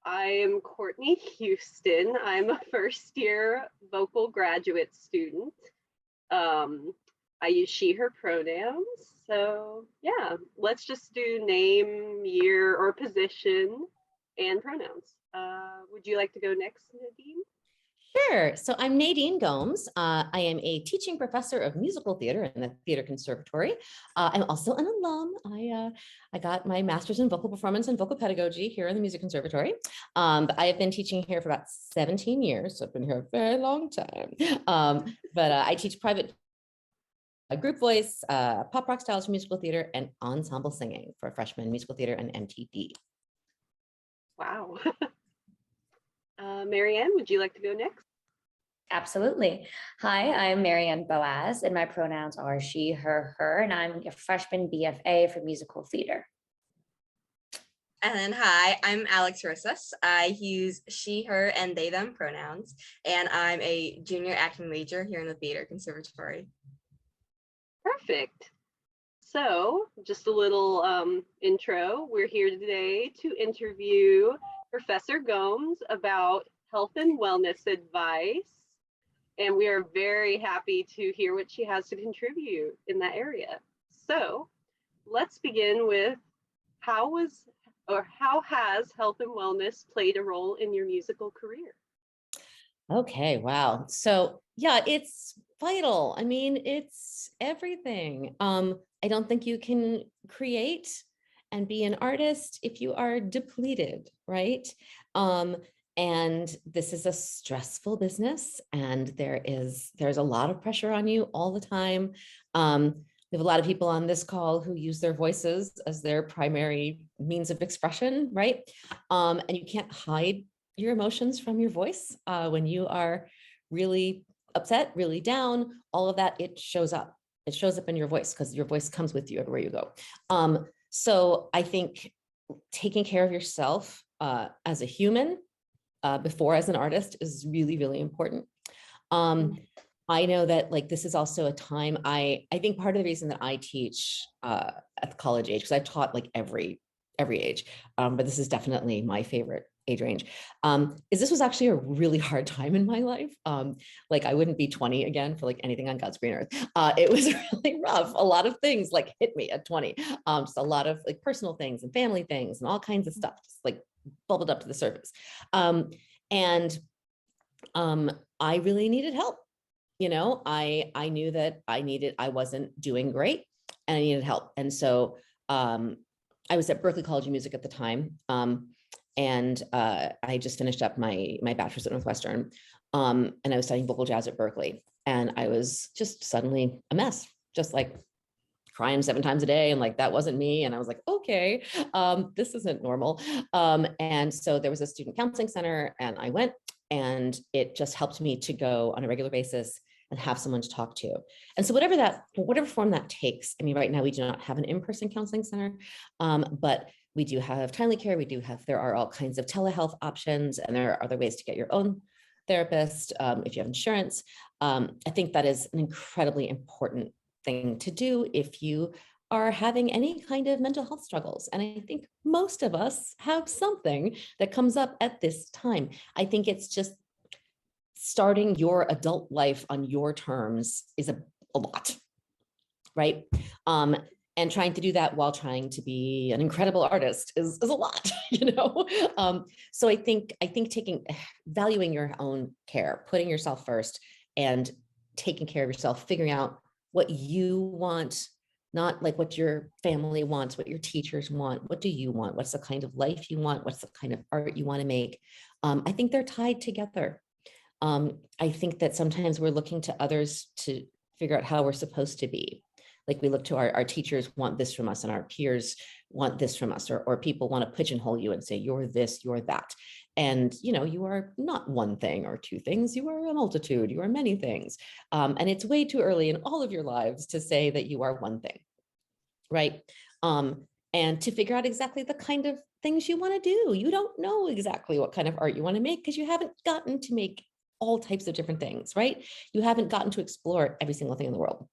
I am Courtney Houston. I'm a first year vocal graduate student. Um, I use she, her pronouns. So yeah, let's just do name, year, or position and pronouns. Would you like to go next, Nadine? Sure. So I'm Nadine Gomes. I am a teaching professor of musical theater in the Theater Conservatory. I'm also an alum. I got my master's in vocal performance and vocal pedagogy here in the Music Conservatory. But I have been teaching here for about 17 years. So I've been here a very long time. But I teach private group voice, pop rock styles for musical theater, and ensemble singing for freshman musical theater and MTD. Wow. Marianne, would you like to go next? Absolutely. Hi, I'm Marianne Boaz, and my pronouns are she, her, her, and I'm a freshman BFA for musical theater. And then, hi, I'm Alex Rosas. I use she, her, and they, them pronouns, and I'm a junior acting major here in the Theater Conservatory. Perfect. So just a little intro. We're here today to interview Professor Gomes about health and wellness advice. And we are very happy to hear what she has to contribute in that area. So let's begin with how has health and wellness played a role in your musical career? Okay, wow. So yeah, it's vital. I mean, it's everything. I don't think you can create and be an artist if you are depleted, right? And this is a stressful business, and there's a lot of pressure on you all the time. We have a lot of people on this call who use their voices as their primary means of expression, right? And you can't hide your emotions from your voice. When you are really upset, really down, all of that, it shows up. It shows up in your voice because your voice comes with you everywhere you go. So I think taking care of yourself as a human before as an artist is really, really important. I know that like this is also a time, I think part of the reason that I teach at the college age, because I've taught like every age, but this is definitely my favorite age range, is this was actually a really hard time in my life. Like I wouldn't be 20 again for like anything on God's green earth. It was really rough. A lot of things like hit me at 20. Just a lot of like personal things and family things and all kinds of stuff just like bubbled up to the surface. And I really needed help. You know, I knew that I wasn't doing great and I needed help. And so I was at Berklee College of Music at the time. And I just finished up my bachelor's at Northwestern. And I was studying vocal jazz at Berklee. And I was just suddenly a mess, just like crying 7 times a day. And like, that wasn't me. And I was like, okay, this isn't normal. And so there was a student counseling center and I went, and it just helped me to go on a regular basis and have someone to talk to. And so whatever form that takes, I mean, right now we do not have an in-person counseling center, but we do have timely care. There are all kinds of telehealth options, and there are other ways to get your own therapist if you have insurance. I think that is an incredibly important thing to do if you are having any kind of mental health struggles. And I think most of us have something that comes up at this time. I think it's just starting your adult life on your terms is a lot, right? And trying to do that while trying to be an incredible artist is a lot, you know? So I think valuing your own care, putting yourself first and taking care of yourself, figuring out what you want, not like what your family wants, what your teachers want. What do you want? What's the kind of life you want? What's the kind of art you want to make? I think they're tied together. I think that sometimes we're looking to others to figure out how we're supposed to be. Like we look to our teachers want this from us and our peers want this from us, or people want to pigeonhole you and say, you're this, you're that. And, you know, you are not one thing or two things, you are a multitude, you are many things. And it's way too early in all of your lives to say that you are one thing, right? And to figure out exactly the kind of things you want to do. You don't know exactly what kind of art you want to make because you haven't gotten to make all types of different things, right? You haven't gotten to explore every single thing in the world.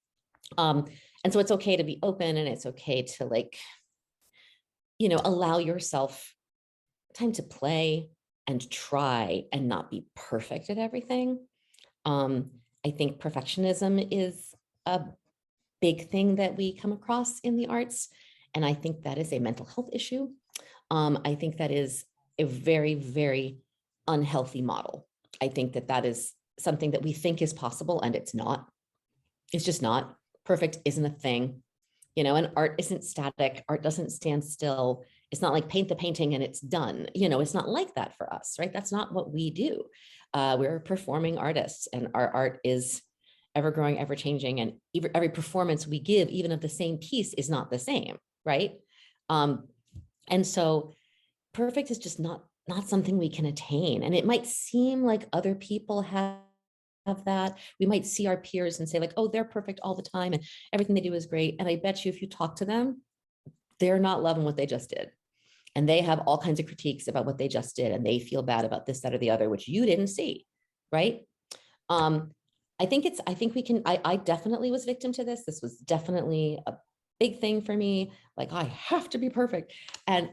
And so it's okay to be open, and it's okay to like, you know, allow yourself time to play, and try and not be perfect at everything. I think perfectionism is a big thing that we come across in the arts. And I think that is a mental health issue. I think that is a very, very unhealthy model. I think that that is something that we think is possible and it's not. It's just not. Perfect isn't a thing, and art isn't static. Art doesn't stand still. It's not like paint the painting and it's done. It's not like that for us, right? That's not what we do. We're performing artists, and our art is ever growing, ever changing. And every performance we give, even of the same piece, is not the same, right? And so perfect is just not something we can attain. And it might seem like other people have that. We might see our peers and say like, oh, they're perfect all the time and everything they do is great. And I bet you if you talk to them, they're not loving what they just did. And they have all kinds of critiques about what they just did. And they feel bad about this, that, or the other, which you didn't see, right? I definitely was victim to this. This was definitely a big thing for me. Like, I have to be perfect. And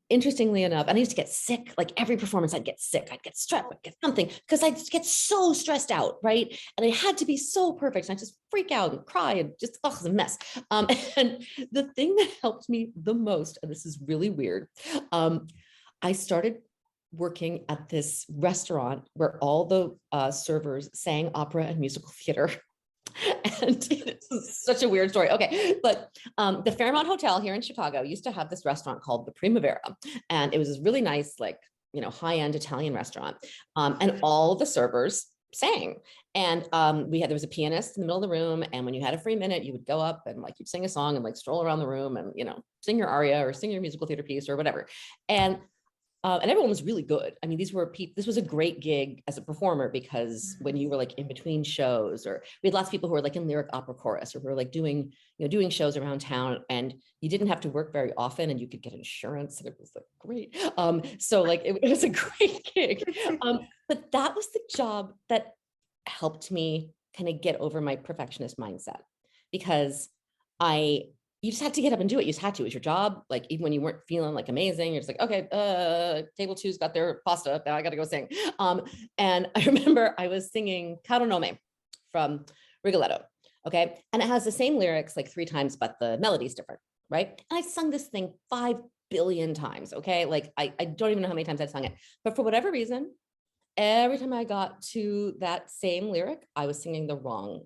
interestingly enough, and I used to get sick, like every performance I'd get sick, I'd get strep, I'd get something, because I'd get so stressed out, right? And I had to be so perfect. And I just freak out and cry and just, oh, it's a mess. And the thing that helped me the most, and this is really weird, I started working at this restaurant where all the servers sang opera and musical theater. And it's such a weird story. Okay, but the Fairmont Hotel here in Chicago used to have this restaurant called the Primavera, and it was this really nice, like, high-end Italian restaurant. And all the servers sang, and there was a pianist in the middle of the room, and when you had a free minute, you would go up and like you'd sing a song and like stroll around the room and sing your aria or sing your musical theater piece or whatever. And everyone was really good. I mean, this was a great gig as a performer, because when you were like in between shows, or we had lots of people who were like in lyric opera chorus, or who were like doing shows around town, and you didn't have to work very often and you could get insurance, and it was like great. So like it was a great gig. But that was the job that helped me kind of get over my perfectionist mindset, because you just had to get up and do it. You just had to. It was your job. Like, even when you weren't feeling like amazing, you're just like, okay, table two's got their pasta. Now I got to go sing. And I remember I was singing Caro Nome from Rigoletto. Okay. And it has the same lyrics like 3 times, but the melody's different. Right. And I sung this thing 5 billion times. Okay. Like, I don't even know how many times I'd sung it, but for whatever reason, every time I got to that same lyric, I was singing the wrong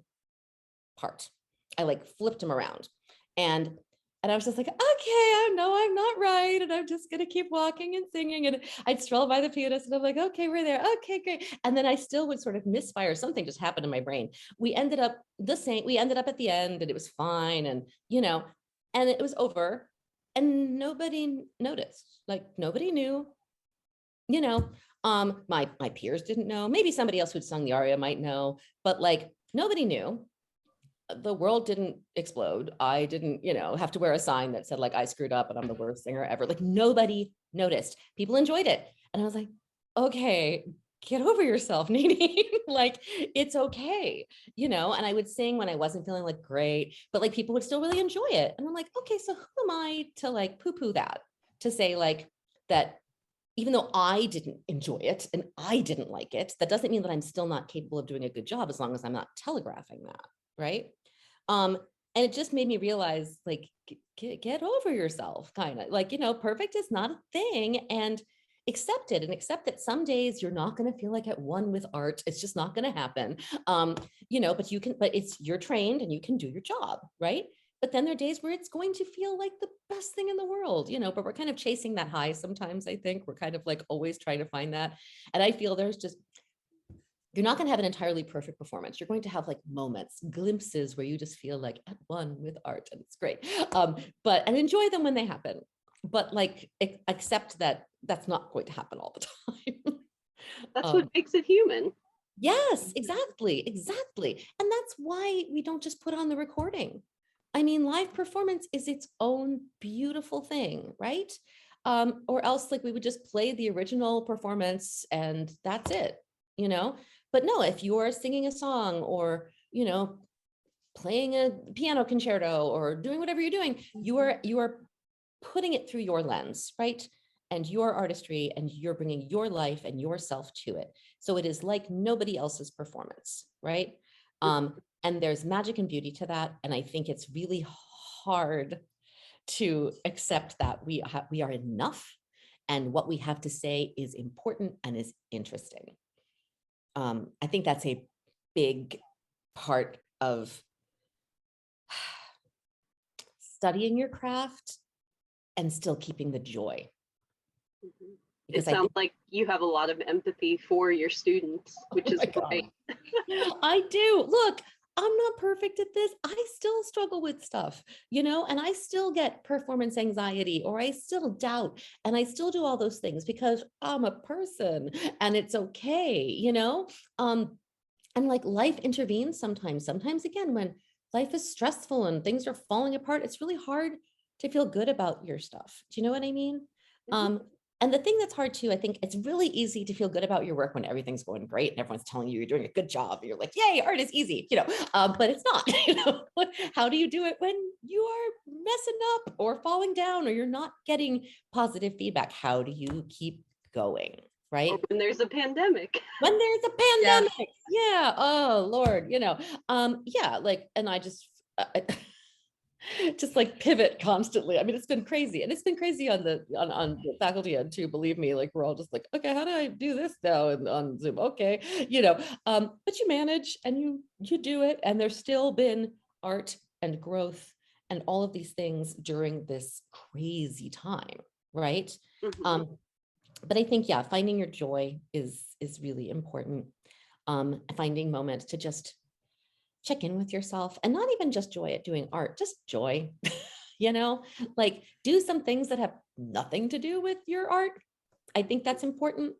part. I like flipped them around. And I was just like, okay, I know I'm not right. And I'm just going to keep walking and singing. And I'd stroll by the pianist and I'm like, okay, we're there. Okay, great. And then I still would sort of misfire. Something just happened in my brain. We ended up the same. We ended up at the end and it was fine. And, and it was over and nobody noticed. Like, nobody knew, my peers didn't know. Maybe somebody else who'd sung the aria might know, but like nobody knew. The world didn't explode. I didn't, have to wear a sign that said like, I screwed up and I'm the worst singer ever. Like, nobody noticed. People enjoyed it. And I was like, okay, get over yourself, Nadine. Like, it's okay, and I would sing when I wasn't feeling like great, but like people would still really enjoy it. And I'm like, okay, so who am I to like poo-poo that, to say like that, even though I didn't enjoy it and I didn't like it, that doesn't mean that I'm still not capable of doing a good job, as long as I'm not telegraphing that. Right. And it just made me realize, like, get over yourself, kind of like, perfect is not a thing, and accept it, and accept that some days you're not going to feel like at one with art. It's just not going to happen. But you're trained and you can do your job. Right. But then there are days where it's going to feel like the best thing in the world, but we're kind of chasing that high sometimes. I think we're kind of like always trying to find that. And I feel you're not going to have an entirely perfect performance. You're going to have like moments, glimpses where you just feel like at one with art, and it's great. And enjoy them when they happen. But like, accept that that's not going to happen all the time. That's what makes it human. Yes, exactly. And that's why we don't just put on the recording. I mean, live performance is its own beautiful thing, right? Or else like we would just play the original performance and that's it, But no, if you are singing a song or, playing a piano concerto or doing whatever you're doing, you are putting it through your lens, right? and your artistry, and you're bringing your life and yourself to it. So it is like nobody else's performance, right? And there's magic and beauty to that. And I think it's really hard to accept that we are enough, and what we have to say is important and is interesting. I think that's a big part of studying your craft and still keeping the joy. Mhm. Because It sounds like you have a lot of empathy for your students, which is great. I do. Look, I'm not perfect at this. I still struggle with stuff, and I still get performance anxiety, or I still doubt, and I still do all those things because I'm a person, and it's okay, and like life intervenes sometimes. Sometimes again, when life is stressful and things are falling apart, it's really hard to feel good about your stuff. Do you know what I mean? Mhm. And the thing that's hard too, I think it's really easy to feel good about your work when everything's going great and everyone's telling you you're doing a good job. And you're like, yay, art is easy, but it's not. How do you do it when you are messing up or falling down, or you're not getting positive feedback? How do you keep going? Right? Or when there's a pandemic. When there's a pandemic. Yeah. Oh Lord, yeah, like, and I just just like pivot constantly. I mean, it's been crazy, and it's been crazy on the faculty end too. Believe me, like we're all just like, okay, how do I do this now and on Zoom? Okay, but you manage and you do it, and there's still been art and growth and all of these things during this crazy time, right? Mhm. But I think, yeah, finding your joy is really important. Finding moments to just check in with yourself, and not even just joy at doing art, just joy, like do some things that have nothing to do with your art. I think that's important.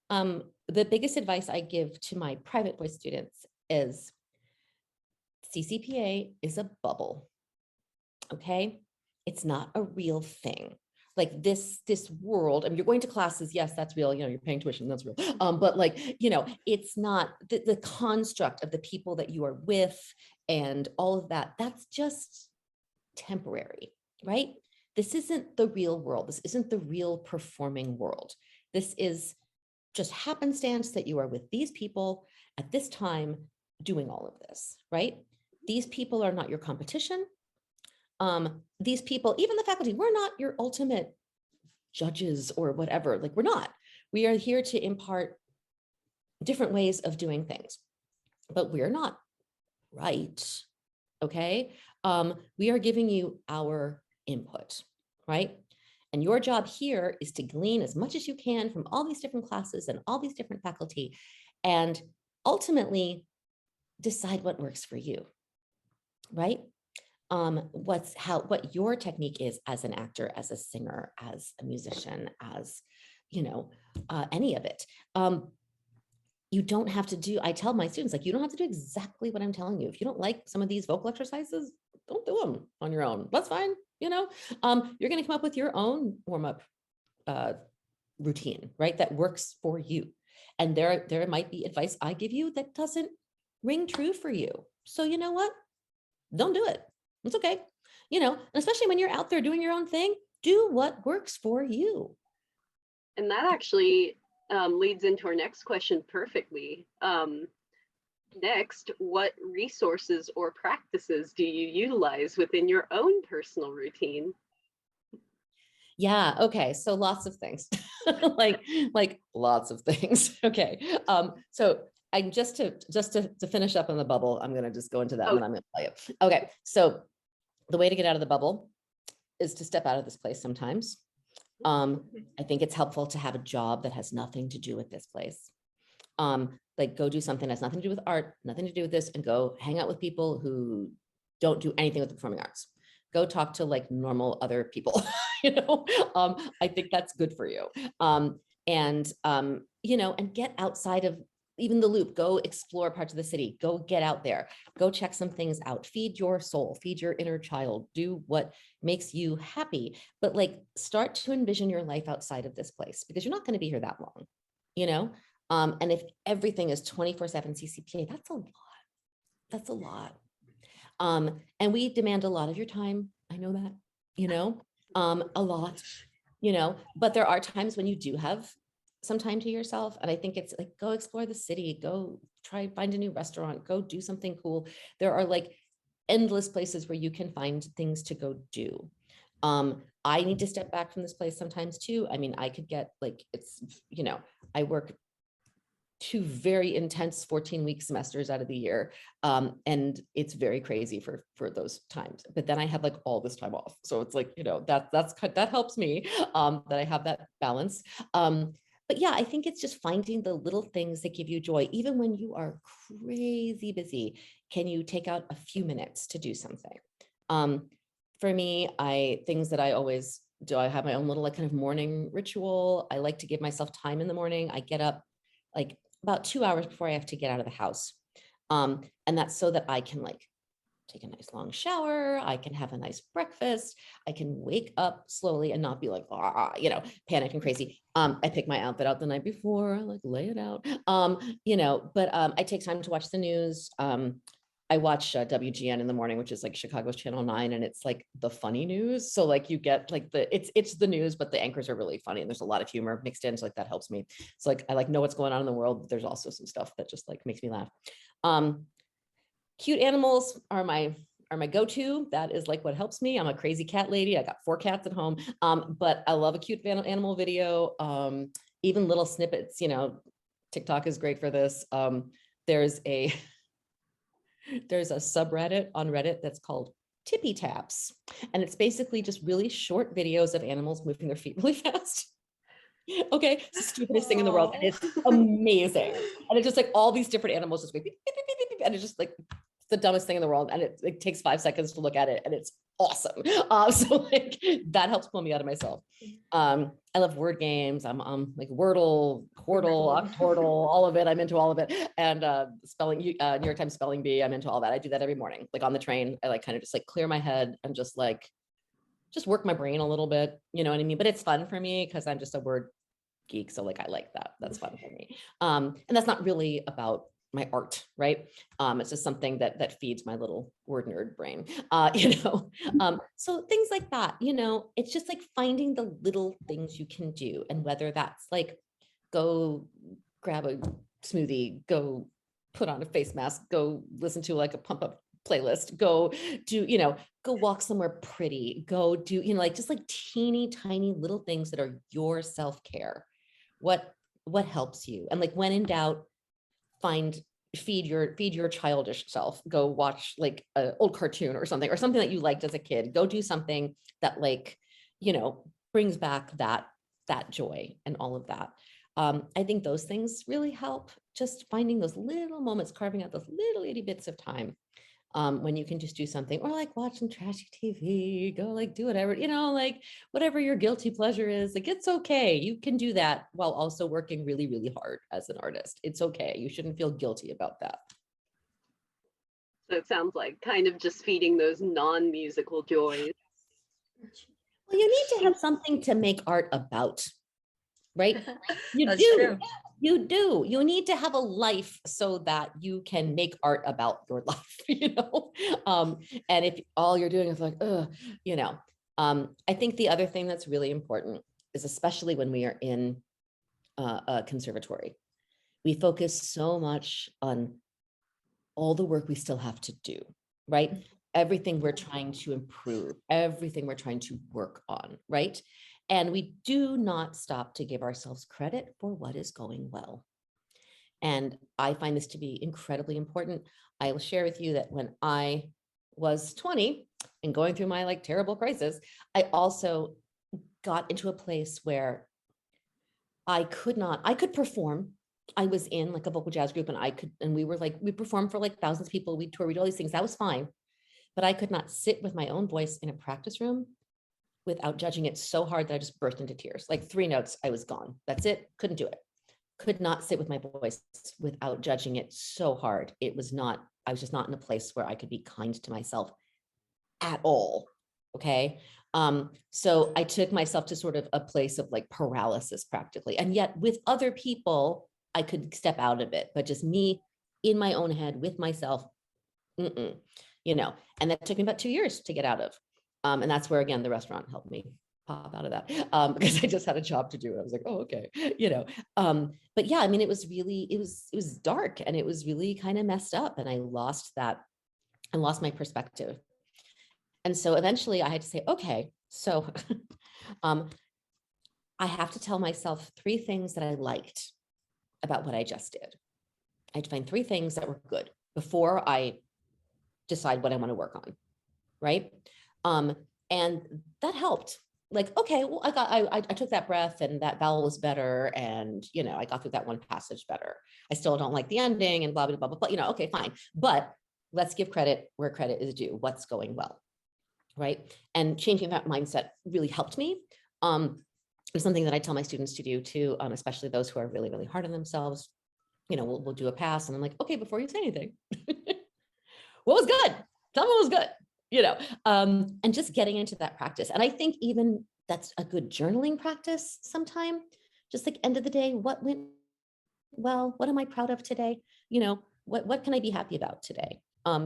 The biggest advice I give to my private voice students is CCPA is a bubble. Okay. It's not a real thing. Like this world, I mean, you're going to classes, yes, that's real, you're paying tuition, that's real. But like, it's not the construct of the people that you are with and all of that, that's just temporary, right? This isn't the real world. This isn't the real performing world. This is just happenstance that you are with these people at this time doing all of this, right? These people are not your competition. These people, even the faculty, we're not your ultimate judges or whatever. Like, we're not. We are here to impart different ways of doing things, but we're not right. Okay. We are giving you our input, right? And your job here is to glean as much as you can from all these different classes and all these different faculty, and ultimately decide what works for you, right? What your technique is as an actor, as a singer, as a musician, as any of it. You don't have to do, I tell my students, like, you don't have to do exactly what I'm telling you. If you don't like some of these vocal exercises, don't do them on your own. That's fine. You're going to come up with your own warm-up routine, right? That works for you. And there might be advice I give you that doesn't ring true for you. So you know what? Don't do it. It's okay. And especially when you're out there doing your own thing, do what works for you. And that actually leads into our next question perfectly. Next, what resources or practices do you utilize within your own personal routine? Yeah. Okay. So lots of things, like lots of things. Okay. So I'm just to finish up on the bubble, I'm going to just go into that, and then I'm going to tell you. Okay. So the way to get out of the bubble is to step out of this place sometimes. I think it's helpful to have a job that has nothing to do with this place. Like, go do something that has nothing to do with art, nothing to do with this, and go hang out with people who don't do anything with the performing arts. Go talk to like normal other people, I think that's good for you. And get outside of even the loop. Go explore parts of the city. Go get out there. Go check some things out. Feed your soul, feed your inner child. Do what makes you happy. But like, start to envision your life outside of this place, because you're not going to be here that long, and if everything is 24/7 CCPA, that's a lot. That's a lot. And we demand a lot of your time. I know that, a lot. but there are times when you do have some time to yourself. And I think it's like, go explore the city, go try, find a new restaurant, go do something cool. There are like endless places where you can find things to go do. I need to step back from this place sometimes too. I mean, I could get like, I work 2 very intense 14-week semesters out of the year. And it's very crazy for those times, but then I have like all this time off. So it's like, that helps me, that I have that balance. But yeah, I think it's just finding the little things that give you joy, even when you are crazy busy. Can you take out a few minutes to do something? For me, things that I always do, I have my own little like kind of morning ritual. I like to give myself time in the morning. I get up like about 2 hours before I have to get out of the house. And that's so that I can like take a nice long shower. I can have a nice breakfast. I can wake up slowly and not be like, panic and crazy. I pick my outfit out the night before, I like lay it out, but I take time to watch the news. I watch WGN in the morning, which is like Chicago's Channel 9, and it's like the funny news. So like you get like it's the news, but the anchors are really funny and there's a lot of humor mixed in. So like that helps me. So like I like know what's going on in the world, but there's also some stuff that just like makes me laugh. Cute animals are my go-to. That is like what helps me. I'm a crazy cat lady. I got 4 cats at home, but I love a cute animal video. Even little snippets, TikTok is great for this. There's a subreddit on Reddit that's called Tippy Taps. And it's basically just really short videos of animals moving their feet really fast. Okay, it's the stupidest thing in the world. And it's amazing. And it's just like all these different animals just beep, beep, beep, beep, beep, and it's just like the dumbest thing in the world. And it takes 5 seconds to look at it and it's awesome. So like that helps pull me out of myself. I love word games. I'm like Wordle, Quordle, Octordle, all of it. I'm into all of it. And spelling, New York Times Spelling Bee, I'm into all that. I do that every morning. Like on the train, I like kind of just like clear my head and just work my brain a little bit, you know what I mean? But it's fun for me because I'm just a word geek. So like, I like that. That's fun for me. And that's not really about my art, right? It's just something that feeds my little word nerd brain, so things like that, it's just like finding the little things you can do. And whether that's like, go grab a smoothie, go put on a face mask, go listen to like a pump up playlist, go do, go walk somewhere pretty, go do, like just like teeny tiny little things that are your self-care. What helps you? And like when in doubt, feed your childish self. Go watch like an old cartoon or something that you liked as a kid. Go do something that like, brings back that joy and all of that. I think those things really help, just finding those little moments, carving out those little itty bits of time. When you can just do something, or like watch some trashy TV, go like do whatever, like whatever your guilty pleasure is, like it's okay. You can do that while also working really, really hard as an artist. It's okay. You shouldn't feel guilty about that. So it sounds like kind of just feeding those non-musical joys. Well, you need to have something to make art about, right? You That's do. true. You do. You need to have a life so that you can make art about your life, and if all you're doing is like, I think the other thing that's really important is, especially when we are in a conservatory, we focus so much on all the work we still have to do, right? Everything we're trying to improve, everything we're trying to work on, right? And we do not stop to give ourselves credit for what is going well. And I find this to be incredibly important. I will share with you that when I was 20 and going through my like terrible crisis, I also got into a place where I could perform. I was in like a vocal jazz group and we performed for like thousands of people. We toured, we did all these things. That was fine. But I could not sit with my own voice in a practice room without judging it so hard that I just burst into tears. Like 3 notes, I was gone. That's it. Couldn't do it. Could not sit with my voice without judging it so hard. I was just not in a place where I could be kind to myself at all. Okay. So I took myself to sort of a place of like paralysis practically. And yet with other people, I could step out of it, but just me in my own head with myself, and that took me about 2 years to get out of. And that's where, again, the restaurant helped me pop out of that because I just had a job to do. And I was like, oh, okay, but yeah, I mean, it was dark and it was really kind of messed up. And I lost my perspective. And so eventually I had to say, okay, so I have to tell myself 3 things that I liked about what I just did. I had to find 3 things that were good before I decide what I want to work on. Right. And that helped. Like, okay, well, I took that breath and that vowel was better. And, I got through that one passage better. I still don't like the ending and blah, blah, blah, blah, blah, okay, fine. But let's give credit where credit is due. What's going well. Right. And changing that mindset really helped me. It's something that I tell my students to do too, especially those who are really, really hard on themselves. We'll do a pass and I'm like, okay, before you say anything, what was good? Tell me what was good. And just getting into that practice. And I think even that's a good journaling practice sometime, just like end of the day, what went well, what am I proud of today? What can I be happy about today?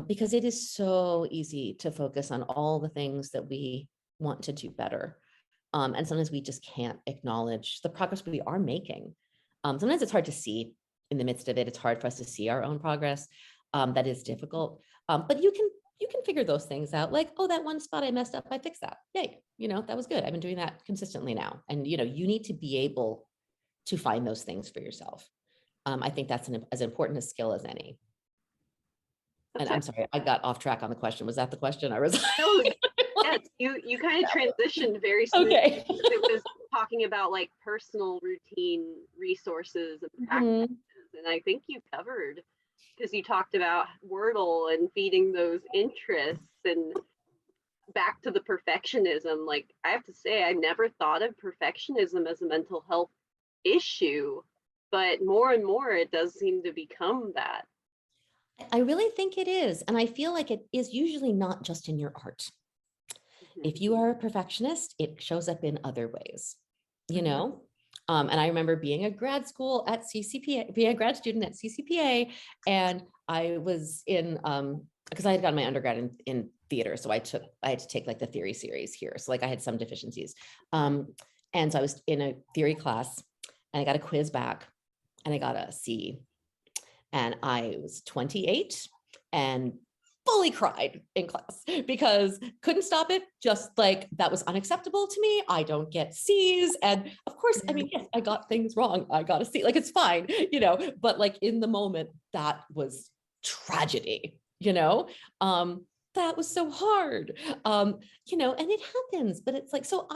Because it is so easy to focus on all the things that we want to do better. And sometimes we just can't acknowledge the progress we are making. Sometimes it's hard to see in the midst of it. It's hard for us to see our own progress. That is difficult. But you can figure those things out. Like, oh, that one spot I messed up, I fixed that. Yay. That was good. I've been doing that consistently now. And, you need to be able to find those things for yourself. I think that's as important a skill as any. And I'm sorry, I got off track on the question. Was that the question? I was. No, yes, you kind of transitioned very smoothly. Okay. It was talking about like personal routine resources and practices. And I think you covered, because you talked about Wordle and feeding those interests and back to the perfectionism. Like, I have to say, I never thought of perfectionism as a mental health issue, but more and more it does seem to become that. I really think it is. And I feel like it is usually not just in your art. If you are a perfectionist, it shows up in other ways, And I remember being a grad student at CCPA, and I was in, because I had gotten my undergrad in theater. So I had to take like the theory series here. So like I had some deficiencies. And so I was in a theory class and I got a quiz back and I got a C. And I was 28 and fully cried in class because couldn't stop it. Just like that was unacceptable to me. I don't get C's. And of course, I mean, yes, I got things wrong. I got a C, like it's fine, but like in the moment, that was tragedy, that was so hard, and it happens, but it's like, so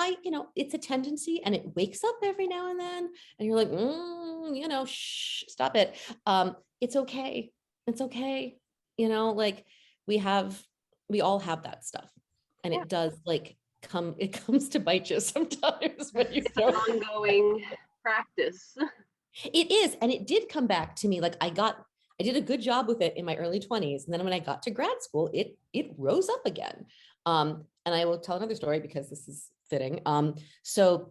it's a tendency and it wakes up every now and then and you're like, shh, stop it. It's okay. It's okay. Like we all have that stuff and it does like it comes to bite you sometimes when you it's an ongoing practice. It is. And it did come back to me. Like I did a good job with it in my early 20s. And then when I got to grad school, it rose up again. And I will tell another story because this is fitting. So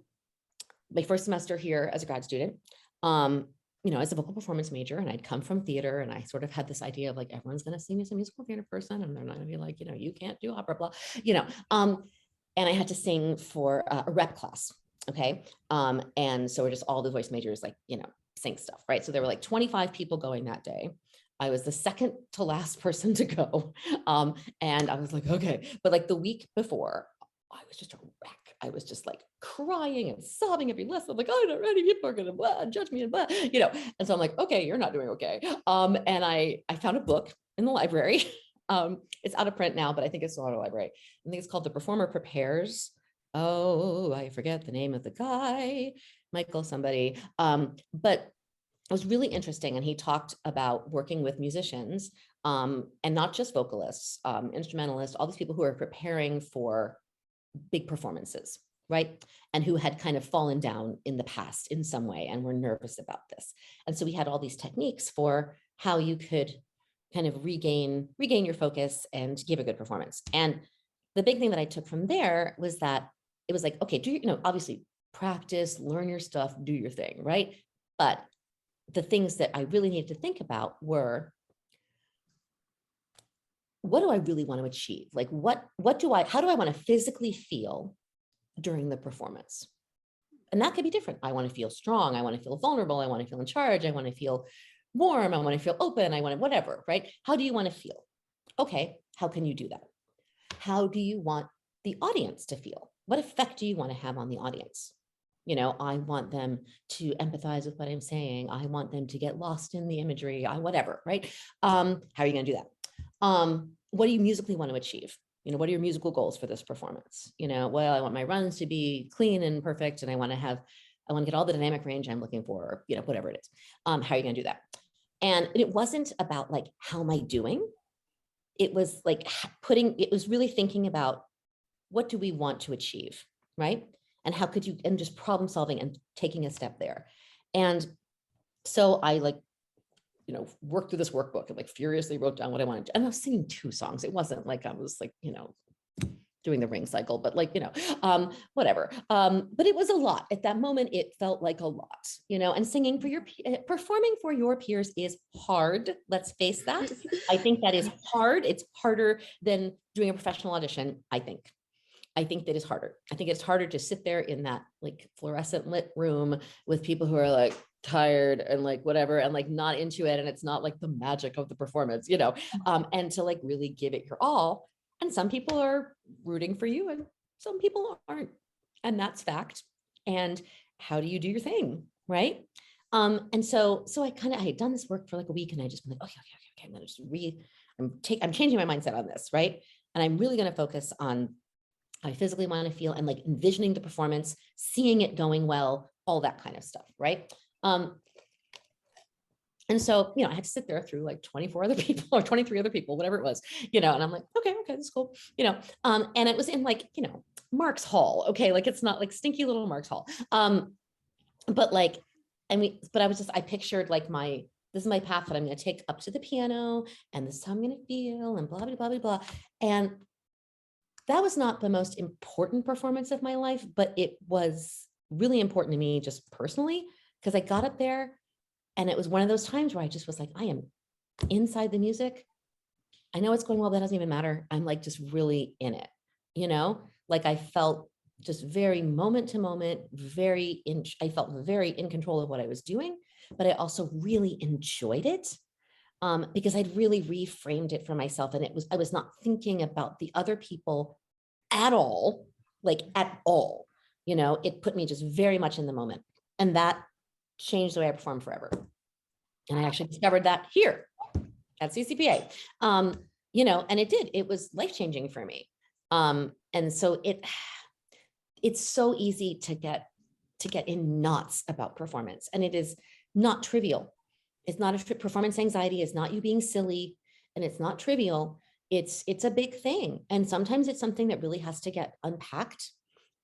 my first semester here as a grad student, as a vocal performance major, and I'd come from theater, and I sort of had this idea of like, everyone's going to see me as a musical theater person, and they're not going to be like, you can't do opera, blah, and I had to sing for a rep class. Okay. And so we're just all the voice majors, like, sing stuff, right? So there were like 25 people going that day. I was the second to last person to go. And I was like, okay. But like the week before, I was just a wreck. I was just like crying and sobbing every lesson. I'm like, I'm not ready. People are going to judge me and blah, And so I'm like, okay, you're not doing okay. And I found a book in the library. It's out of print now, but I think it's still out of the library. I think it's called The Performer Prepares. Oh, I forget the name of the guy, Michael somebody. But it was really interesting. And he talked about working with musicians, and not just vocalists, instrumentalists, all these people who are preparing for big performances, right? And who had kind of fallen down in the past in some way and were nervous about this. And so we had all these techniques for how you could kind of regain your focus and give a good performance. And the big thing that I took from there was that it was like, okay, obviously practice, learn your stuff, do your thing, right? But the things that I really needed to think about were, what do I really want to achieve? Like, how do I want to physically feel during the performance. And that could be different. I want to feel strong. I want to feel vulnerable. I want to feel in charge. I want to feel warm. I want to feel open. I want to whatever, right? How do you want to feel? Okay, how can you do that? How do you want the audience to feel? What effect do you want to have on the audience? You know, I want them to empathize with what I'm saying. I want them to get lost in the imagery, whatever, right? How are you going to do that? What do you musically want to achieve? You know, what are your musical goals for this performance? You know, well, I want my runs to be clean and perfect, and I want to get all the dynamic range I'm looking for, or, you know, whatever it is. How are you going to do that? And it wasn't about like, how am I doing? It was like it was really thinking about, what do we want to achieve, right? And how could you, and just problem solving and taking a step there. And so I like, you know, worked through this workbook and like furiously wrote down what I wanted to, and I was singing 2 songs. It wasn't like I was like, you know, doing the ring cycle, but like, you know, whatever. But it was a lot at that moment. It felt like a lot, you know, and singing for performing for your peers is hard. Let's face that. I think that is hard. It's harder than doing a professional audition, I think. I think that is harder. I think it's harder to sit there in that like fluorescent lit room with people who are like tired and like whatever, and like not into it. And it's not like the magic of the performance, you know, and to like really give it your all. And some people are rooting for you and some people aren't. And that's fact. And how do you do your thing? Right. And so I had done this work for like a week, and I just been like, okay, I'm going to just I'm changing my mindset on this. Right. And I'm really going to focus on how I physically want to feel, and like envisioning the performance, seeing it going well, all that kind of stuff. Right. And so, you know, I had to sit there through like 24 other people or 23 other people, whatever it was, you know, and I'm like, okay, that's cool. You know, and it was in like, you know, Mark's Hall. Okay. Like, it's not like stinky little Mark's Hall. But like, I pictured like this is my path that I'm going to take up to the piano, and this is how I'm going to feel, and blah, blah, blah, blah, blah. And that was not the most important performance of my life, but it was really important to me just personally, because I got up there and it was one of those times where I just was like, I am inside the music. I know it's going well, that doesn't even matter. I'm like just really in it, you know, like I felt just very moment to moment, I felt very in control of what I was doing, but I also really enjoyed it. Because I'd really reframed it for myself, and I was not thinking about the other people at all, like at all, you know, it put me just very much in the moment, and that changed the way I perform forever. And I actually discovered that here at CCPA, you know, and it was life-changing for me. And so it's so easy to get in knots about performance, and it is not trivial. It's not performance anxiety is not you being silly, and it's not trivial. It's a big thing. And sometimes it's something that really has to get unpacked.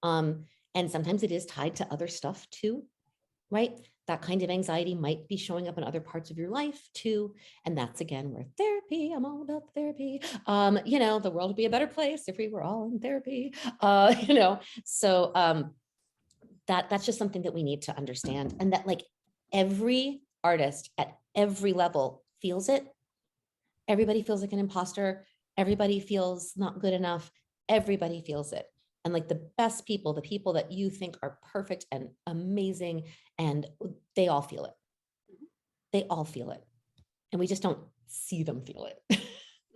And sometimes it is tied to other stuff too, right? That kind of anxiety might be showing up in other parts of your life too. And that's again, where therapy, I'm all about therapy. You know, the world would be a better place if we were all in therapy, you know? So that's just something that we need to understand. And that like every artist at every level feels it. Everybody feels like an imposter. Everybody feels not good enough. Everybody feels it. And like the best people, the people that you think are perfect and amazing, and they all feel it. They all feel it. And we just don't see them feel it.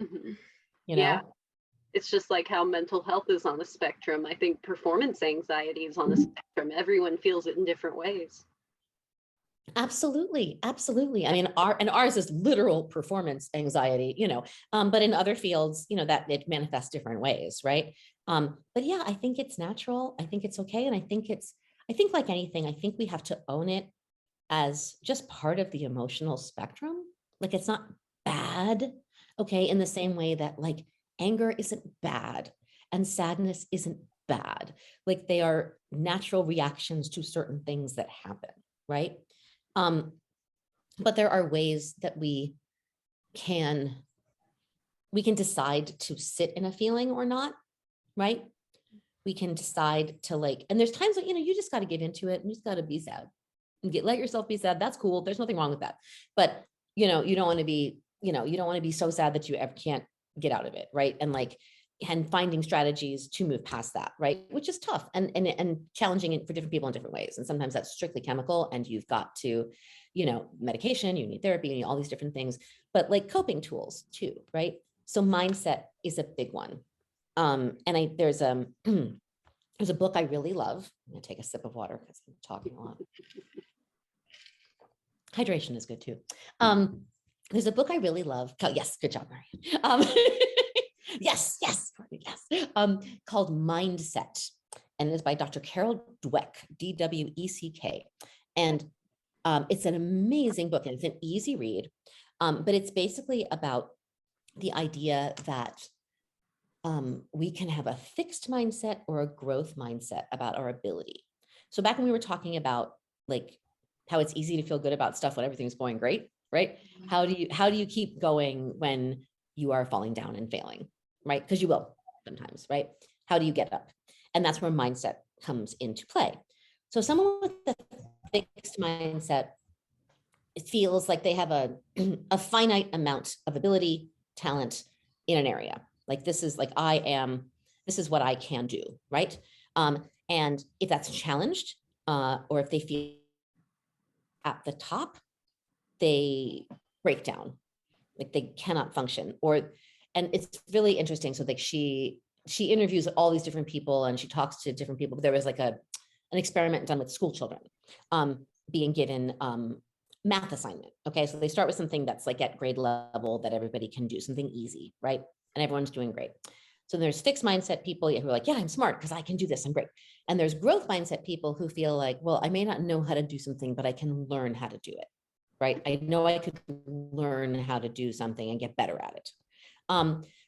Mm-hmm. You know? Yeah. It's just like how mental health is on a spectrum. I think performance anxiety is on a spectrum. Everyone feels it in different ways. Absolutely. Absolutely. I mean, ours is literal performance anxiety, you know, but in other fields, you know, that it manifests different ways. Right. But yeah, I think it's natural. I think it's okay. And I think like anything, I think we have to own it as just part of the emotional spectrum. Like it's not bad. Okay. In the same way that like anger isn't bad and sadness isn't bad. Like they are natural reactions to certain things that happen. Right. But there are ways that we can decide to sit in a feeling or not, right? We can decide to like, and there's times that, you know, you just got to get into it and you just got to be sad and let yourself be sad. That's cool. There's nothing wrong with that. But, you know, you don't want to be so sad that you ever can't get out of it. Right. And like, and finding strategies to move past that, right? Which is tough and challenging for different people in different ways. And sometimes that's strictly chemical and you've got to, medication, you need therapy, you need all these different things, but like coping tools too, right? So mindset is a big one. And there's there's a book I really love. I'm gonna take a sip of water because I'm talking a lot. Hydration is good too. There's a book I really love. Yes, good job, Marianne. Yes, called Mindset. And it's by Dr. Carol Dweck, Dweck. And it's an amazing book and it's an easy read. But it's basically about the idea that we can have a fixed mindset or a growth mindset about our ability. So back when we were talking about like how it's easy to feel good about stuff when everything's going great, right? How do you keep going when you are falling down and failing, right? Because you will sometimes, right? How do you get up? And that's where mindset comes into play. So someone with a fixed mindset, it feels like they have a finite amount of ability, talent in an area. Like this is what I can do, right? And if that's challenged, or if they feel at the top, they break down, like they cannot function. And it's really interesting. So like she interviews all these different people and she talks to different people. But there was like an experiment done with school children being given math assignment. Okay, so they start with something that's like at grade level that everybody can do, something easy, right? And everyone's doing great. So there's fixed mindset people who are like, yeah, I'm smart because I can do this, I'm great. And there's growth mindset people who feel like, well, I may not know how to do something, but I can learn how to do it, right? I know I could learn how to do something and get better at it.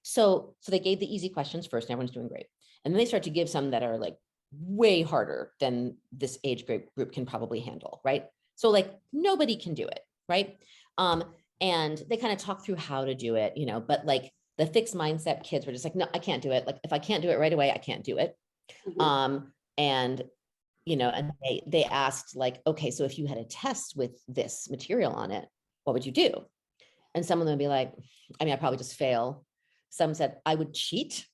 So they gave the easy questions first and everyone's doing great. And then they start to give some that are like way harder than this age group can probably handle, right? So like nobody can do it, right? And they kind of talk through how to do it, but like the fixed mindset kids were just like, no, I can't do it. Like if I can't do it right away, I can't do it. Mm-hmm. And they asked like, okay, so if you had a test with this material on it, what would you do? And some of them would be like, I probably just fail. Some said I would cheat.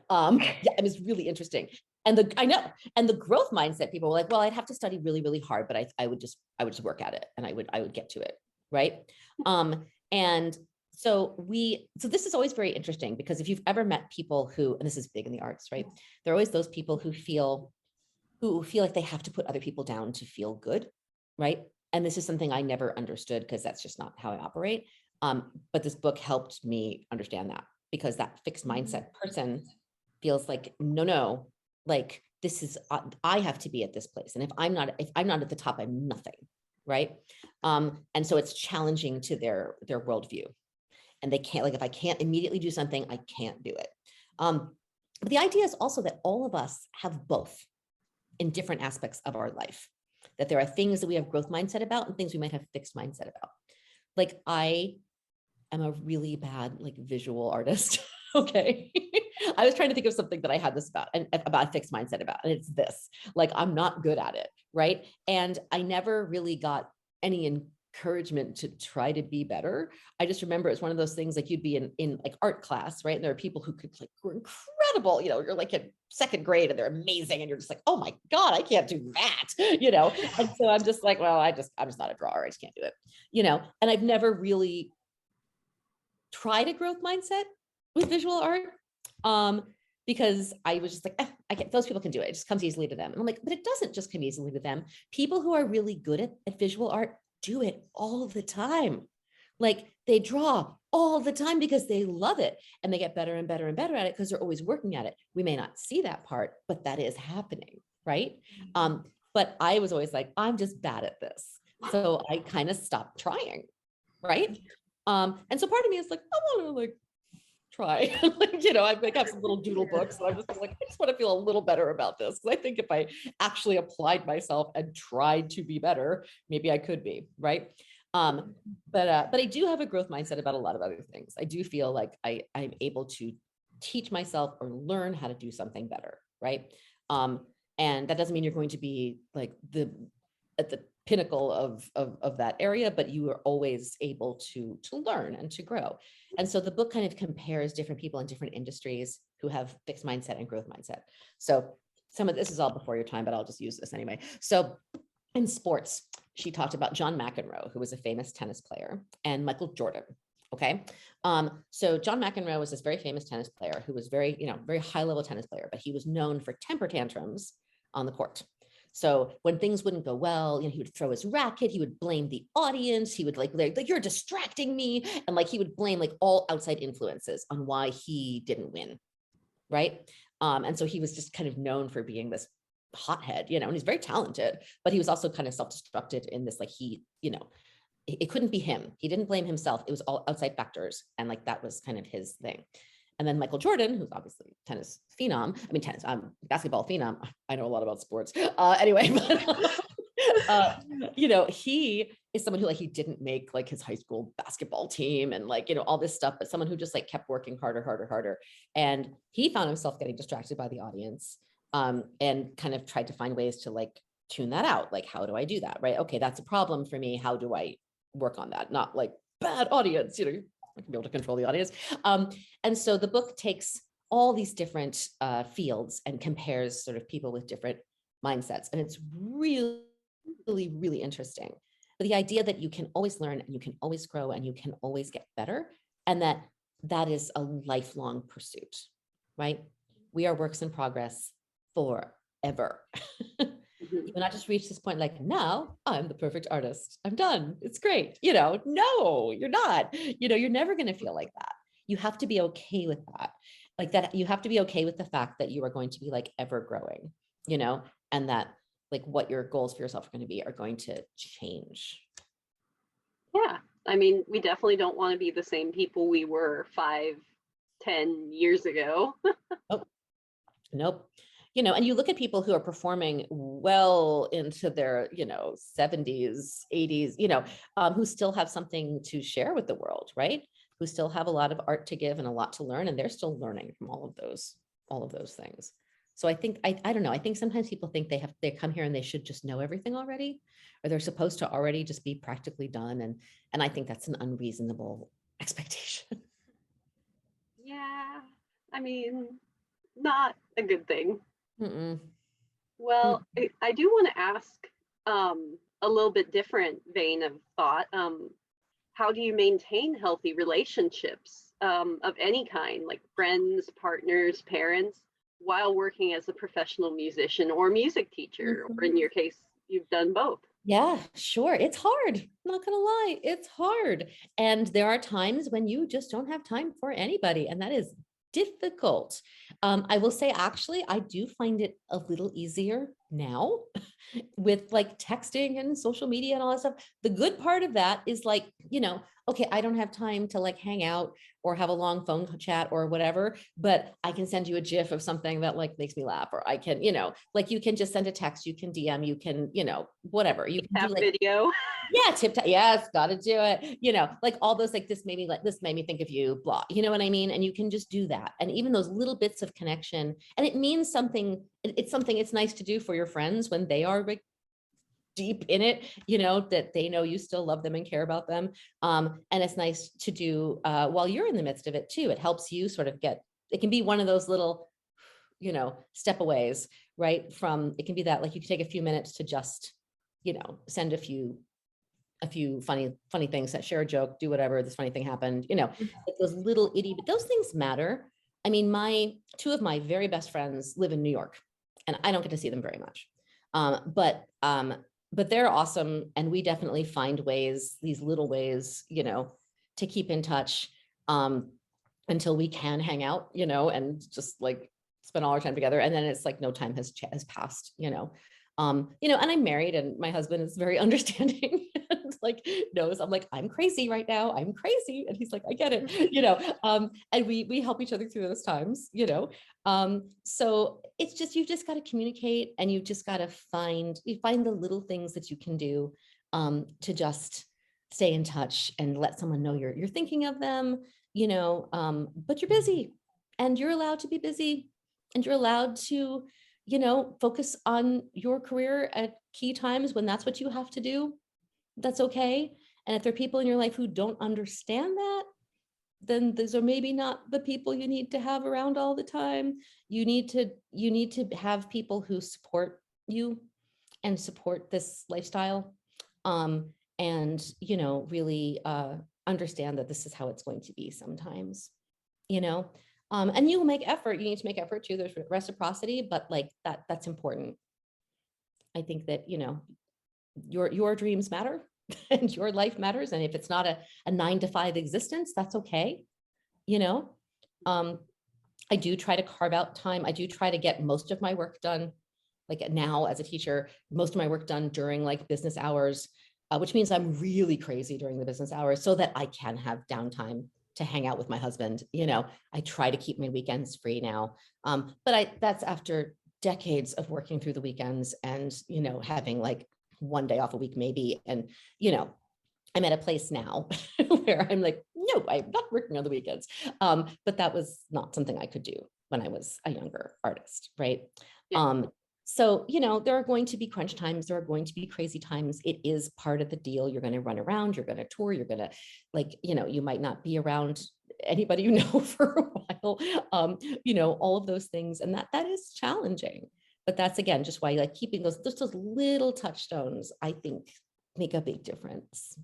Yeah, it was really interesting. And the growth mindset people were like, well, I'd have to study really, really hard, but I would just work at it and I would get to it. Right. And so this is always very interesting because if you've ever met people who, and this is big in the arts, right? There are always those people who feel like they have to put other people down to feel good. Right. And this is something I never understood because that's just not how I operate. But this book helped me understand that because that fixed mindset person feels like, no, like this is, I have to be at this place. And if I'm not at the top, I'm nothing. Right. And so it's challenging to their worldview and they can't, like, if I can't immediately do something, I can't do it. But the idea is also that all of us have both in different aspects of our life, that there are things that we have growth mindset about and things we might have fixed mindset about. Like I am a really bad like visual artist. Okay. I was trying to think of something that I had this about and about a fixed mindset about, and it's this, like, I'm not good at it. Right. And I never really got any encouragement to try to be better. I just remember it's one of those things like you'd be in like art class, right? And there are people who could like, were incredible, you're like in second grade and they're amazing. And you're just like, oh my God, I can't do that, And so I'm just like, well, I'm just not a drawer. I just can't do it, and I've never really tried a growth mindset with visual art. Because I was just like, I get, those people can do it. It just comes easily to them. And I'm like, but it doesn't just come easily to them. People who are really good at visual art do it all the time. Like they draw all the time because they love it and they get better and better and better at it because they're always working at it. We may not see that part, but that is happening, right? But I was always like, I'm just bad at this. So I kind of stopped trying, right? And so part of me is like, I want to like try, I have some little doodle books. So I'm just like, I just want to feel a little better about this. Because I think if I actually applied myself and tried to be better, maybe I could be, right? But I do have a growth mindset about a lot of other things. I do feel like I'm able to teach myself or learn how to do something better, right? And that doesn't mean you're going to be like at the pinnacle of that area, but you are always able to learn and to grow. And so the book kind of compares different people in different industries who have fixed mindset and growth mindset. So some of this is all before your time, but I'll just use this anyway. So in sports, she talked about John McEnroe, who was a famous tennis player, and Michael Jordan. Okay. So John McEnroe was this very famous tennis player who was very, very high level tennis player, but he was known for temper tantrums on the court. So when things wouldn't go well, he would throw his racket, he would blame the audience, he would like you're distracting me. And like, he would blame like all outside influences on why he didn't win. Right. And so he was just kind of known for being this hothead, and he's very talented, but he was also kind of self-destructed in this, like it couldn't be him. He didn't blame himself. It was all outside factors. And like, that was kind of his thing. And then Michael Jordan, who's obviously basketball phenom. I know a lot about sports. Anyway, but, he is someone who he didn't make like his high school basketball team and all this stuff, but someone who just kept working harder. And he found himself getting distracted by the audience, and kind of tried to find ways to tune that out. Like, how do I do that? Right. Okay. That's a problem for me. How do I work on that? Not bad audience, I can be able to control the audience. And so the book takes all these different fields and compares sort of people with different mindsets. And it's really, really, really interesting. But the idea that you can always learn and you can always grow and you can always get better, and that is a lifelong pursuit, right? We are works in progress forever. You will not just reach this point now I'm the perfect artist, I'm done, it's great. No, you're not. You're never going to feel like that. You have to be okay with that. You have to be okay with the fact that you are going to be ever growing, and that what your goals for yourself are going to be are going to change. Yeah. I mean, we definitely don't want to be the same people we were 5-10 years ago. Nope. And you look at people who are performing well into their, 70s, 80s, who still have something to share with the world, right? Who still have a lot of art to give and a lot to learn, and they're still learning from all of those things. So I think, I don't know, I think sometimes people think they come here and they should just know everything already, or they're supposed to already just be practically done. And I think that's an unreasonable expectation. Yeah. I mean, not a good thing. Mm-mm. Well, I do want to ask a little bit different vein of thought. How do you maintain healthy relationships of any kind, like friends, partners, parents, while working as a professional musician or music teacher? Or in your case, you've done both. Yeah, sure. It's hard. I'm not going to lie. It's hard. And there are times when you just don't have time for anybody. And that is difficult. I will say, actually, I do find it a little easier now with texting and social media and all that stuff. The good part of that is okay, I don't have time to hang out or have a long phone chat or whatever, but I can send you a GIF of something that makes me laugh, or I can, you can just send a text, you can DM, you can, whatever. You can do video. Yeah, yes, gotta do it. All those this made me think of you, blah, you know what I mean? And you can just do that. And even those little bits of connection, and it means something. It's nice to do for your friends when they are deep in it, that they know you still love them and care about them. And it's nice to do while you're in the midst of it too. It helps you sort of it can be one of those little, step aways, right? It can be that you can take a few minutes to just, send a few funny things, share a joke, do whatever, this funny thing happened, those little but those things matter. I mean, two of my very best friends live in New York, and I don't get to see them very much. But they're awesome. And we definitely find ways, these little ways, to keep in touch until we can hang out, and just spend all our time together. And then it's no time has passed, and I'm married, and my husband is very understanding and knows I'm I'm crazy right now. I'm crazy. And he's I get it, and we help each other through those times, so it's just, you've just got to communicate, and you've just got to find the little things that you can do to just stay in touch and let someone know you're thinking of them, but you're busy, and you're allowed to be busy, and you're allowed to, focus on your career at key times when that's what you have to do, that's okay. And if there are people in your life who don't understand that, then those are maybe not the people you need to have around all the time. You need to have people who support you and support this lifestyle, and really understand that this is how it's going to be sometimes, and you will make effort. You need to make effort too. There's reciprocity, but like that's important. I think that your dreams matter and your life matters. And if it's not a 9-to-5 existence, that's okay. I do try to carve out time. I do try to get most of my work done. Like now as a teacher, most of my work done during like business hours, which means I'm really crazy during the business hours so that I can have downtime to hang out with my husband. I try to keep my weekends free now. But that's after decades of working through the weekends and, having like one day off a week maybe. And, I'm at a place now where I'm like, no, I'm not working on the weekends. But that was not something I could do when I was a younger artist, right? Yeah. So, there are going to be crunch times. There are going to be crazy times. It is part of the deal. You're going to run around, you're going to tour, you're going to you might not be around anybody you know for a while, all of those things. And that is challenging. But that's, again, just why like keeping those little touchstones, I think, make a big difference.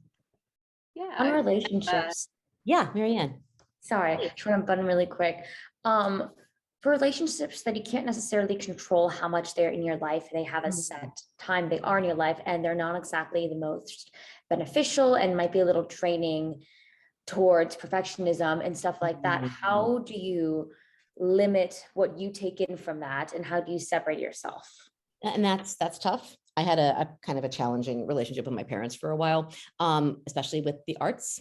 Yeah. On relationships. Yeah, Marianne. Sorry, just want to button really quick. For relationships that you can't necessarily control how much they're in your life, they have a set time they are in your life, and they're not exactly the most beneficial and might be a little draining towards perfectionism and stuff like that. How do you limit what you take in from that, and how do you separate yourself? And that's tough. I had a kind of a challenging relationship with my parents for a while, especially with the arts.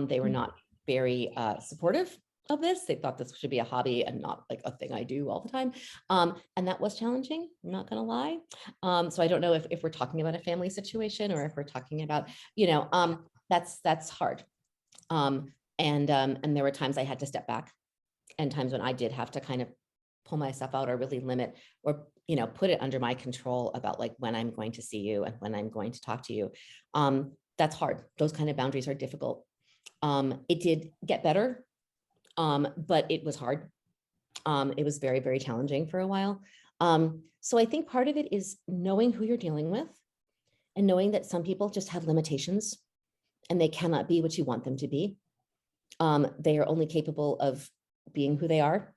They were not very supportive of this. They thought this should be a hobby and not like a thing I do all the time. And that was challenging, I'm not gonna lie. So I don't know if we're talking about a family situation or if we're talking about, that's hard. And there were times I had to step back, and times when I did have to kind of pull myself out or really limit or, put it under my control about like when I'm going to see you and when I'm going to talk to you. That's hard. Those kind of boundaries are difficult. It did get better, but it was hard. It was very, very challenging for a while. So I think part of it is knowing who you're dealing with and knowing that some people just have limitations and they cannot be what you want them to be. They are only capable of being who they are.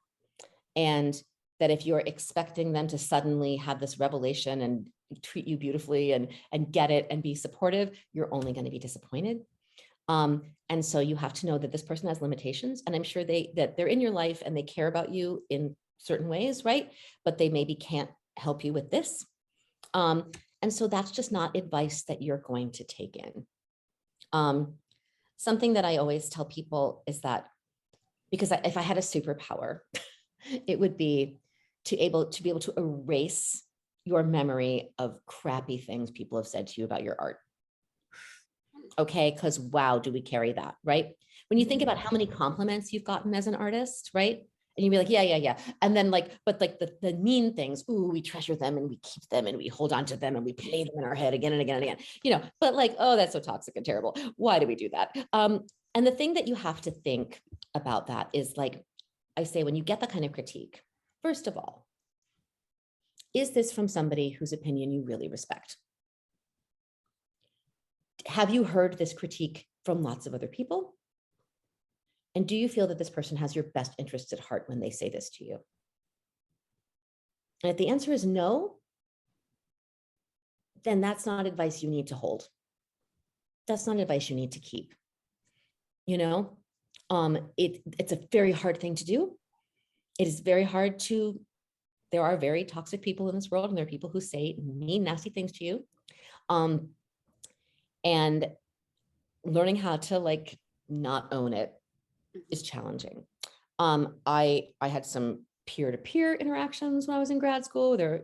And that if you're expecting them to suddenly have this revelation and treat you beautifully and get it and be supportive, you're only going to be disappointed. And so you have to know that this person has limitations, and I'm sure that they're in your life and they care about you in certain ways, right? But they maybe can't help you with this. And so that's just not advice that you're going to take in. Something that I always tell people is that, because if I had a superpower, it would be to be able to erase your memory of crappy things people have said to you about your art. Okay, because wow, do we carry that, right? When you think about how many compliments you've gotten as an artist, right? And you'd be like, yeah. And then but the mean things, ooh, we treasure them and we keep them and we hold on to them and we play them in our head again and again and again, but like, oh, that's so toxic and terrible. Why do we do that? And the thing that you have to think about that is, like I say, when you get that kind of critique, first of all, is this from somebody whose opinion you really respect? Have you heard this critique from lots of other people? And do you feel that this person has your best interests at heart when they say this to you? And if the answer is no, then that's not advice you need to hold. That's not advice you need to keep. It's a very hard thing to do. It is very hard to, there are very toxic people in this world, and there are people who say mean, nasty things to you. And learning how to not own it is challenging. I had some peer-to-peer interactions when I was in grad school. I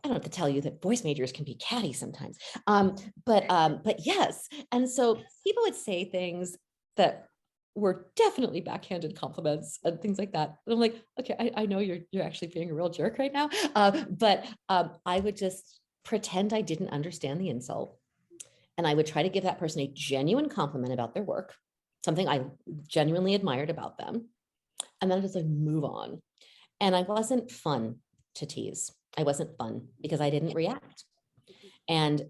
don't have to tell you that voice majors can be catty sometimes. But yes. And so people would say things that were definitely backhanded compliments and things like that. And I'm like, okay, I know you're actually being a real jerk right now. But I would just pretend I didn't understand the insult. And I would try to give that person a genuine compliment about their work, something I genuinely admired about them. And then I just like move on. And I wasn't fun to tease. I wasn't fun because I didn't react. And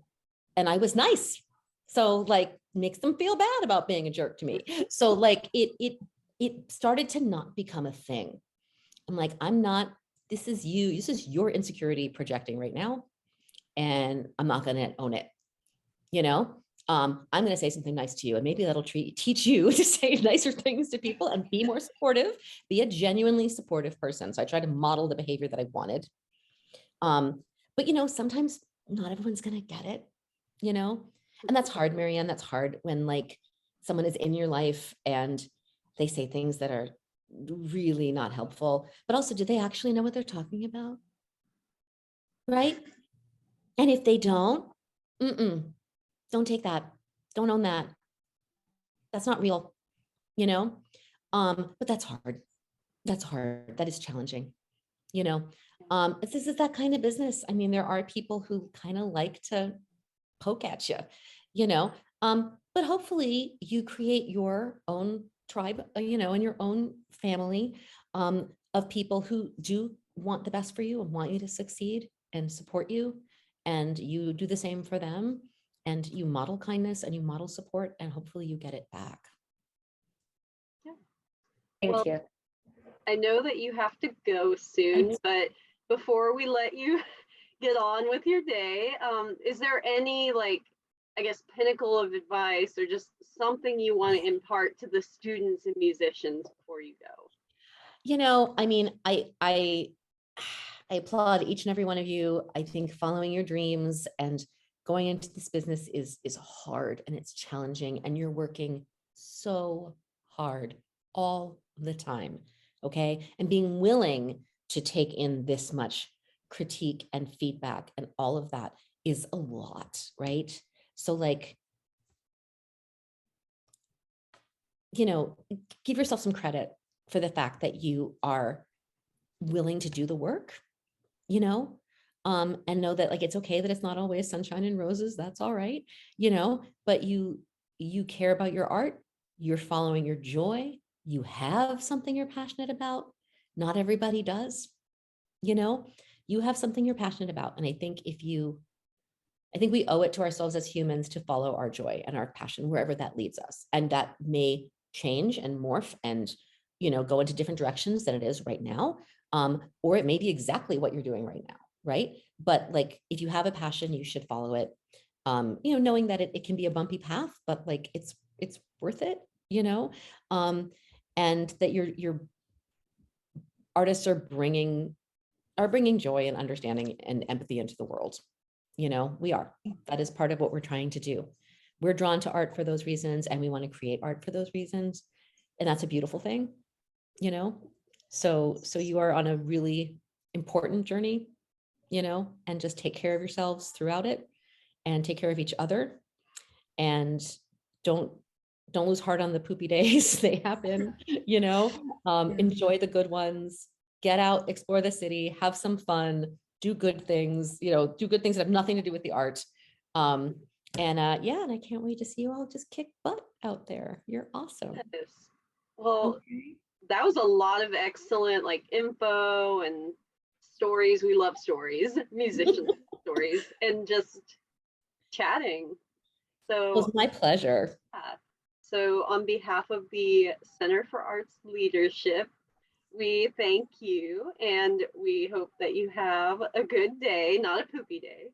I was nice. So like makes them feel bad about being a jerk to me. So like it started to not become a thing. I'm like, I'm not, this is your insecurity projecting right now. And I'm not gonna own it. I'm going to say something nice to you, and maybe that'll teach you to say nicer things to people and be more supportive, be a genuinely supportive person. So I try to model the behavior that I wanted. But sometimes not everyone's going to get it, and that's hard, Marianne. That's hard when like someone is in your life and they say things that are really not helpful, but also, do they actually know what they're talking about? Right. And if they don't, don't take that. Don't own that. That's not real, but that's hard. That's hard. That is challenging, this is that kind of business. I mean, there are people who kind of like to poke at you, but hopefully you create your own tribe, and your own family of people who do want the best for you and want you to succeed and support you. And you do the same for them. And you model kindness and you model support, and hopefully you get it back. Yeah. Thank you. I know that you have to go soon, but before we let you get on with your day, is there any, like, I guess, pinnacle of advice or just something you want to impart to the students and musicians before you go? I mean, I applaud each and every one of you. I think following your dreams and going into this business is hard and it's challenging, and you're working so hard all the time. Okay. And being willing to take in this much critique and feedback and all of that is a lot, right? So like, give yourself some credit for the fact that you are willing to do the work, and know that like, it's okay that it's not always sunshine and roses. That's all right. But you care about your art. You're following your joy. You have something you're passionate about. Not everybody does, you have something you're passionate about. And I think we owe it to ourselves as humans to follow our joy and our passion wherever that leads us. And that may change and morph and, go into different directions than it is right now. Or it may be exactly what you're doing right now. Right. But like, if you have a passion, you should follow it, knowing that it can be a bumpy path, but like, it's worth it, and that your artists are bringing joy and understanding and empathy into the world. That is part of what we're trying to do. We're drawn to art for those reasons, and we want to create art for those reasons. And that's a beautiful thing, so you are on a really important journey, and just take care of yourselves throughout it and take care of each other, and don't lose heart on the poopy days. They happen, enjoy the good ones, get out, explore the city, have some fun, do good things, do good things that have nothing to do with the art. And I can't wait to see you all just kick butt out there. You're awesome. Yes. Well, that was a lot of excellent like info and stories. We love stories, musician stories, and just chatting. So it was my pleasure. So on behalf of the Center for Arts Leadership, we thank you, and we hope that you have a good day, not a poopy day.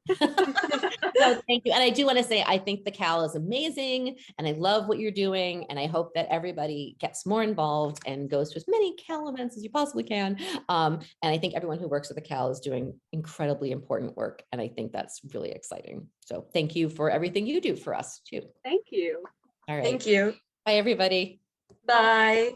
No, thank you. And I do want to say, I think the CAL is amazing, and I love what you're doing. And I hope that everybody gets more involved and goes to as many CAL events as you possibly can. And I think everyone who works at the CAL is doing incredibly important work. And I think that's really exciting. So thank you for everything you do for us too. Thank you. All right. Thank you. Bye, everybody. Bye.